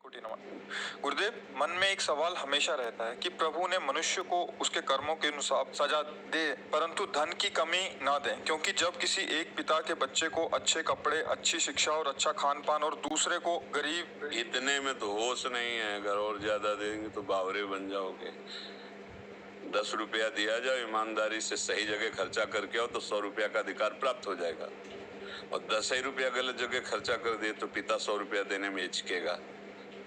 कोटि नमन। गुरुदेव, मन में एक सवाल हमेशा रहता है कि प्रभु ने मनुष्य को उसके कर्मों के अनुसार सजा दे, परंतु धन की कमी ना दे, क्योंकि जब किसी एक पिता के बच्चे को अच्छे कपड़े, अच्छी शिक्षा और अच्छा खान पान और दूसरे को गरीब, इतने में तो होश नहीं है। अगर और ज्यादा देंगे तो बावरे बन जाओगे। 10 रुपया दिया जाए, ईमानदारी से सही जगह खर्चा करके आओ तो 100 रुपया का अधिकार प्राप्त हो जाएगा। और 10 ही रुपया गलत जगह खर्चा कर दे तो पिता 100 रुपया देने में हिचकेगा।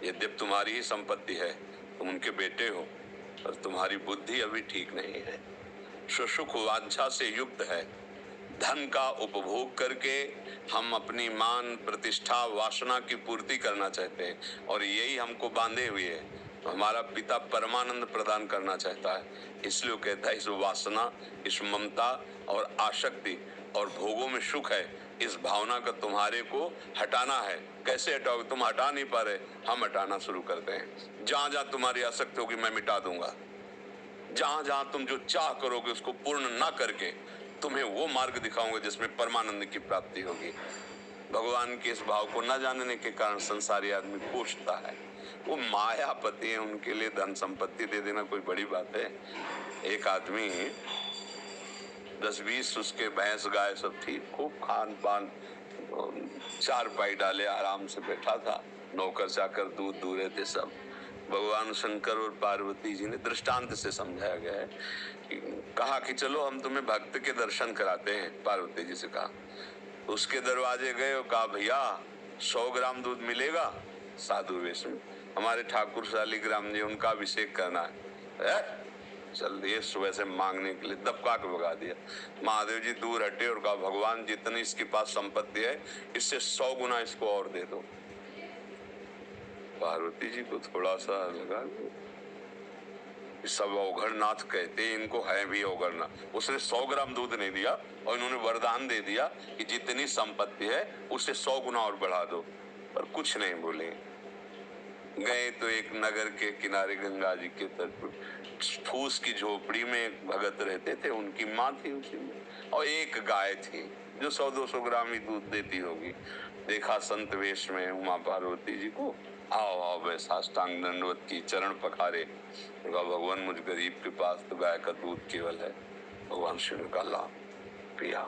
यद्यप तुम्हारी ही संपत्ति है, तुम उनके बेटे हो, पर तुम्हारी बुद्धि अभी ठीक नहीं है। सुख वांछा से युक्त है। धन का उपभोग करके हम अपनी मान, प्रतिष्ठा, वासना की पूर्ति करना चाहते हैं और यही हमको बांधे हुए है। हमारा पिता परमानंद प्रदान करना चाहता है, इसलिए वो कहता है इस वासना, इस ममता और आसक्ति और भोगों में सुख है, इस भावना का तुम्हारे को हटाना है। कैसे हटाओगे? तुम हटा नहीं पा रहे, हम हटाना शुरू करते हैं। जहां जहां तुम्हारी आसक्ति होगी मैं मिटा दूंगा। जहां जहां तुम जो चाह करोगे उसको पूर्ण ना करके तुम्हें वो मार्ग दिखाऊंगा जिसमें परमानंद की प्राप्ति होगी। भगवान के इस भाव को न जानने के कारण संसारी आदमी कोसता है। वो मायापति है, उनके लिए धन संपत्ति दे देना कोई बड़ी बात है। एक आदमी 10-20 उसके भैंस गाय सब थी, खूब खान पान, 4 पाई डाले आराम से बैठा था, नौकर चाकर दूध दूरे थे सब। भगवान शंकर और पार्वती जी ने दृष्टांत से समझाया गया है। कहा कि चलो हम तुम्हें भक्त के दर्शन कराते हैं। पार्वती जी से कहा, उसके दरवाजे गए और कहा भैया 100 ग्राम दूध मिलेगा? साधु वेश में, हमारे ठाकुर शालिग्राम जी, उनका अभिषेक करना है। चल दिए सुबह से मांगने के लिए, दबका के भगा दिया। महादेव जी दूर हटे और कहा भगवान जितनी इसके पास संपत्ति है इससे 100 गुना इसको और दे दो। पार्वती जी को थोड़ा सा लगा, सब औघड़नाथ कहते, इनको है भी औघड़नाथ। उसने 100 ग्राम दूध नहीं दिया और इन्होंने वरदान दे दिया कि जितनी संपत्ति है उससे 100 गुना और बढ़ा दो, पर कुछ नहीं बोले। गए तो एक नगर के किनारे गंगा जी के तट पर फूस की झोपड़ी में एक भगत रहते थे, उनकी माँ थी उसी में, और एक गाय थी जो 100-200 ग्राम ही दूध देती होगी। देखा संत वेश में उमा पार्वती जी को, आओ आओ वे साष्टांग दंडवत की, चरण पखारे। भगवान मुझ गरीब के पास तो गाय का दूध केवल है। भगवान शिव ने कहा ला पिया।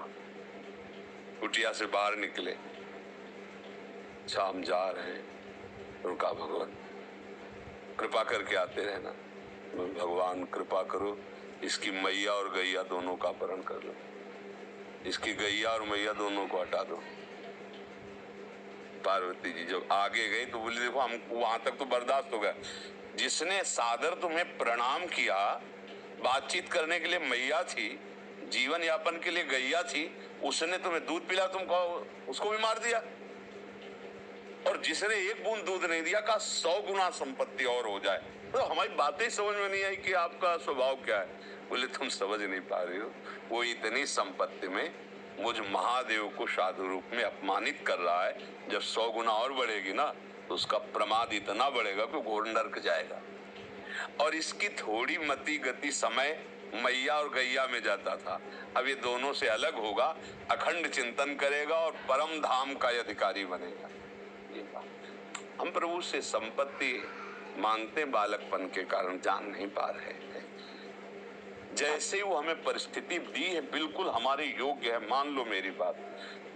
कुटिया से बाहर निकले, शाम जा रहे हैं, उनका भगवान कृपा करके आते रहना। भगवान कृपा करो, इसकी मैया और गैया दोनों का अपहरण कर लो, इसकी गैया और मैया दोनों को हटा दो। पार्वती जी जब आगे गई तो बोली देखो हम वहां तक तो बर्दाश्त हो गया, जिसने सादर तुम्हें प्रणाम किया, बातचीत करने के लिए मैया थी, जीवन यापन के लिए गैया थी, उसने तुम्हें दूध पिला, तुम कहो उसको भी मार दिया। और जिसने एक बूंद दूध नहीं दिया कहा 100 गुना संपत्ति और हो जाए। तो हमारी बातें समझ में नहीं आई कि आपका स्वभाव क्या है। बोले तुम समझ नहीं पा रहे हो, वो इतनी संपत्ति में मुझ महादेव को साधु रूप में अपमानित कर रहा है। जब 100 गुना और बढ़ेगी ना तो उसका प्रमाद इतना बढ़ेगा कि घोर नरक जाएगा। और इसकी थोड़ी मति गति समय मैया और गैया में जाता था, अब ये दोनों से अलग होगा, अखंड चिंतन करेगा और परम धाम का अधिकारी बनेगा। हम प्रभु से संपत्ति मांगते बालकपन के कारण जान नहीं पा रहे हैं। जैसे वो हमें परिस्थिति दी है बिल्कुल हमारे योग्य है, मान लो मेरी बात,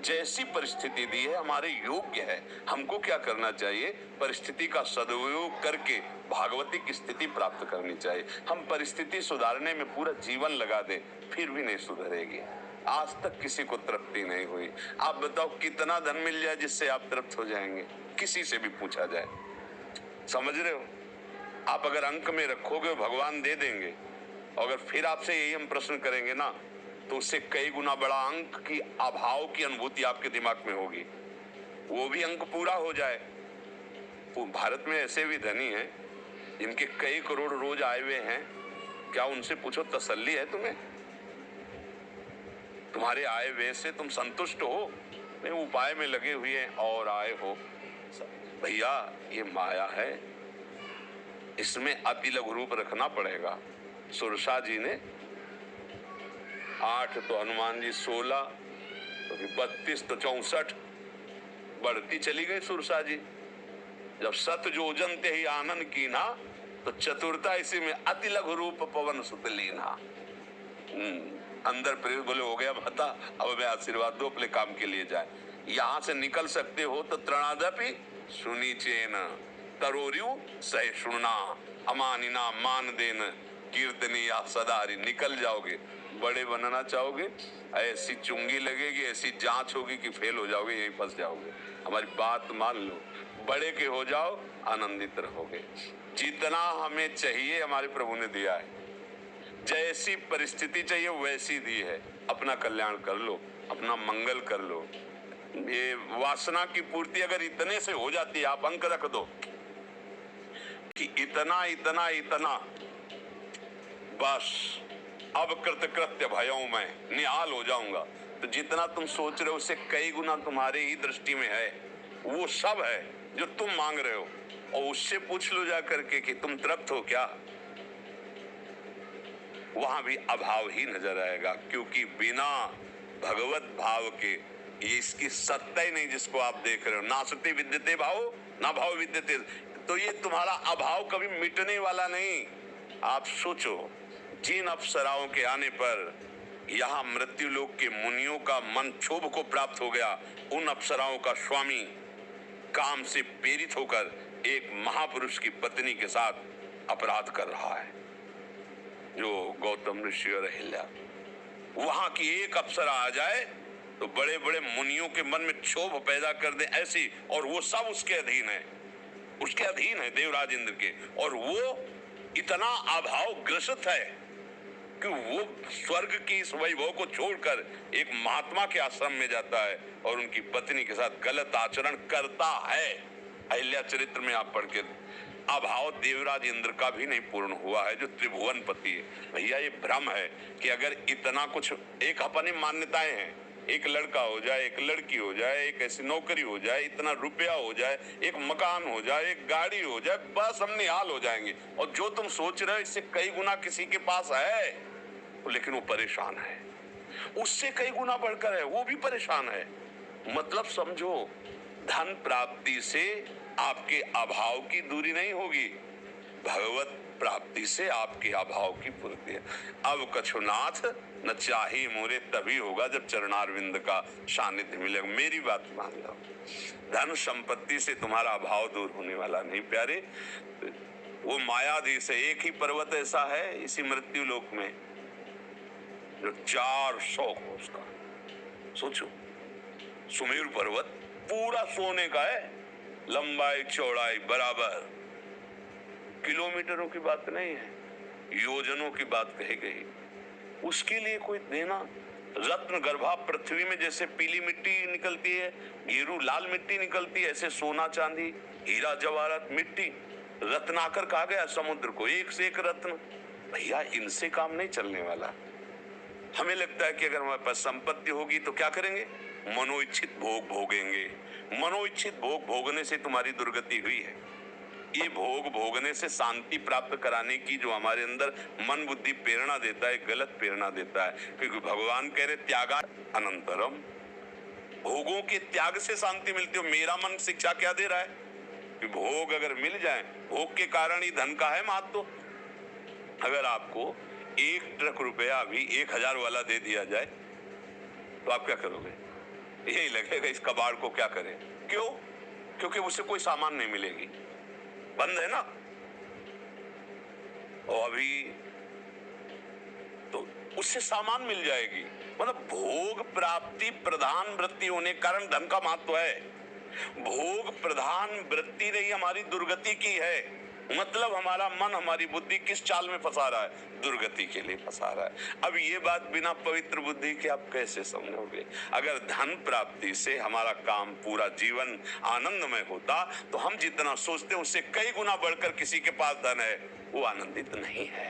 जैसी परिस्थिति दी है हमारे योग्य है। हमको क्या करना चाहिए? परिस्थिति का सदुपयोग करके भागवती की स्थिति प्राप्त करनी चाहिए। हम परिस्थिति सुधारने में पूरा जीवन लगा दें फिर भी नहीं सुधरेगी। आज तक किसी को तृप्ति नहीं हुई। आप बताओ कितना धन मिल जाए जिससे आप तृप्त हो जाएंगे? किसी से भी पूछा जाए, समझ रहे हो? आप अगर अंक में रखोगे भगवान दे देंगे, अगर फिर आपसे यही हम प्रश्न करेंगे ना तो उससे कई गुना बड़ा अंक की अभाव की अनुभूति आपके दिमाग में होगी, वो भी अंक पूरा हो जाए। तो भारत में ऐसे भी धनी हैं जिनके कई करोड़ रोज आए हुए हैं, क्या उनसे पूछो तसल्ली है तुम्हें? तुम्हारे आए हुए से तुम संतुष्ट हो? नहीं, उपाय में लगे हुए हैं और आए हो। भैया ये माया है, इसमें अति लघु रूप रखना पड़ेगा। सुरसा जी ने 8 तो हनुमान जी 16 तो 32 तो 64 बढ़ती चली गई सुरसा जी। जब सत जोजन ते ही आनंद की ना, तो चतुरता इसी में, अति लघु रूप पवन सुत लीना। अंदर प्रेम बोले हो गया बता, अब मैं आशीर्वाद दो, अपने काम के लिए जाए। यहाँ से निकल सकते हो तो त्रणादपि सुनी चेन, तरोरियु सहिष्णुना, अमानिना मान देन, कीर्तनी या सदारी। निकल जाओगे, बड़े बनना चाहोगे, ऐसी चुंगी लगेगी, ऐसी जांच होगी कि फेल हो जाओगे, यहीं फंस जाओगे। हमारी बात मान लो, बड़े के हो जाओ, आनंदित रहोगे। जितना हमें चाहिए हमारे प्रभु ने दिया है, जैसी परिस्थिति चाहिए वैसी दी है। अपना कल्याण कर लो, अपना मंगल कर लो। ये वासना की पूर्ति अगर इतने से हो जाती है, आप अंक रख दो कि इतना इतना इतना, बस अब कृतकृत्य भयों मैं निहाल हो जाऊंगा, तो जितना तुम सोच रहे हो उससे कई गुना तुम्हारे ही दृष्टि में है, वो सब है जो तुम मांग रहे हो। और उससे पूछ लो जा करके कि तुम तृप्त हो क्या, वहां भी अभाव ही नजर आएगा। क्योंकि बिना भगवत भाव के ये इसकी सत्ता ही नहीं जिसको आप देख रहे हो। नासते विद्यते भाव ना भाव विद्यते, तो ये तुम्हारा अभाव कभी मिटने वाला नहीं। आप सोचो, जिन अप्सराओं के आने पर यहाँ मृत्यु लोक के मुनियों का मन क्षोभ को प्राप्त हो गया, उन अप्सराओं का स्वामी काम से प्रेरित होकर एक महापुरुष की पत्नी के साथ अपराध कर रहा है, जो गौतम ऋषि और अहिल्या। वहां की एक अप्सरा आ जाए तो बड़े बड़े मुनियों के मन में क्षोभ पैदा कर दे ऐसी, और वो सब उसके अधीन है, उसके अधीन है देवराज इंद्र के। और वो इतना अभाव ग्रसित है कि वो स्वर्ग की इस वैभव को छोड़कर एक महात्मा के आश्रम में जाता है और उनकी पत्नी के साथ गलत आचरण करता है। अहिल्या चरित्र में आप पढ़ के, अभाव देवराज इंद्र का भी नहीं पूर्ण हुआ है, जो त्रिभुवन पति है। भैया ये भ्रम है कि अगर इतना कुछ, एक अपनी मान्यताएं हैं, एक लड़का हो जाए, एक लड़की हो जाए, एक ऐसी नौकरी हो जाए, इतना रुपया हो जाए, एक मकान हो जाए, एक गाड़ी हो जाए, बस हम निहाल हो जाएंगे। और जो तुम सोच रहे हो इससे कई गुना किसी के पास है, लेकिन वो परेशान है, उससे कई गुना बढ़कर है, वो भी परेशान है। मतलब समझो, धन प्राप्ति से आपके अभाव की दूरी नहीं होगी, भगवत प्राप्ति से आपके अभाव की पूर्ति है। अब कछुनाथ न चाहे मोरे तभी होगा जब चरणारविंद का सानिध्य मिलेगा। मेरी बात मान लो, धन संपत्ति से तुम्हारा अभाव दूर होने वाला नहीं प्यारे। वो मायाधीश है, एक ही पर्वत ऐसा है इसी मृत्यु लोक में जो 400 हो उसका। सोचो, सुमेरु पर्वत पूरा सोने का है, लंबाई चौड़ाई बराबर, किलोमीटरों की बात नहीं है, योजनों की बात कही गई। उसके लिए कोई देना, रत्न गर्भा पृथ्वी में जैसे पीली मिट्टी निकलती है, गेरू लाल मिट्टी निकलती है, ऐसे सोना चांदी हीरा जवाहरात मिट्टी रत्नाकर कहा गया समुद्र को, एक से एक रत्न। भैया इनसे काम नहीं चलने वाला। हमें लगता है कि अगर हमारे पास संपत्ति होगी तो क्या करेंगे, मनोइच्छित भोग भोगेंगे। मनोइच्छित भोग भोगने से तुम्हारी दुर्गति हुई है। ये भोग भोगने से शांति प्राप्त कराने की जो हमारे अंदर मन बुद्धि प्रेरणा देता है, गलत प्रेरणा देता है। क्योंकि भगवान कह रहे त्यागा अनंतरम, भोगों के त्याग से शांति मिलती हो। मेरा मन शिक्षा क्या दे रहा है कि भोग अगर मिल जाए, भोग के कारण ही धन का है महत्व। अगर आपको 1 ट्रक रुपया भी 1000 वाला दे दिया जाए तो आप क्या करोगे? यही लगेगा इस कबाड़ को क्या करें। क्यों? क्योंकि उससे कोई सामान नहीं मिलेगी, बंद है ना। और अभी तो उससे सामान मिल जाएगी। मतलब भोग प्राप्ति प्रधान वृत्ति होने के कारण धन का महत्व है। भोग प्रधान वृत्ति ने ही हमारी दुर्गति की है। मतलब हमारा मन हमारी बुद्धि किस चाल में फंसा रहा है? दुर्गति के लिए फंसा रहा है। अब ये बात बिना पवित्र बुद्धि के आप कैसे समझोगे? अगर धन प्राप्ति से हमारा काम पूरा जीवन आनंदमय होता तो हम जितना सोचते हैं उससे कई गुना बढ़कर किसी के पास धन है, वो आनंदित नहीं है।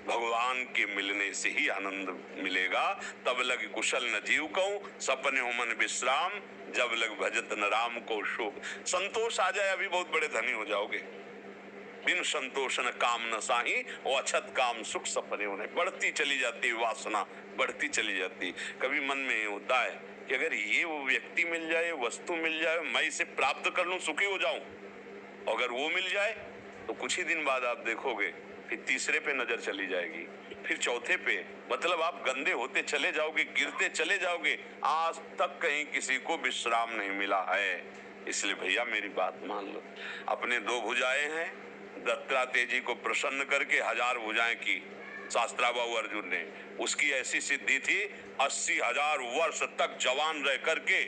भगवान के मिलने से ही आनंद मिलेगा। तब लग कुशल न जीव कहूं, सपने हो मन विश्राम, जब लग भजत न राम को शोक। संतोष आ जाए अभी बहुत बड़े धनी हो जाओगे। बिन संतोष न काम न साही, और अछत काम सुख सपने होने। बढ़ती चली जाती वासना, बढ़ती चली जाती। कभी मन में होता है कि अगर ये वो व्यक्ति मिल जाए, वस्तु मिल जाए, मैं इसे प्राप्त कर लूं, सुखी हो जाऊं। अगर वो मिल जाए तो कुछ ही दिन बाद आप देखोगे फिर तीसरे पे नजर चली जाएगी, फिर चौथे पे, मतलब आप गंदे होते चले जाओगे, गिरते चले जाओगे। आज तक कहीं किसी को विश्राम नहीं मिला है। इसलिए भैया मेरी बात मान लो। अपने 2 भुजाएं हैं, दत्तात्रेय जी को प्रसन्न करके 1000 भुजाएं की शास्त्राबाहु अर्जुन ने। उसकी ऐसी सिद्धि थी, 80,000 वर्ष तक जवान रह करके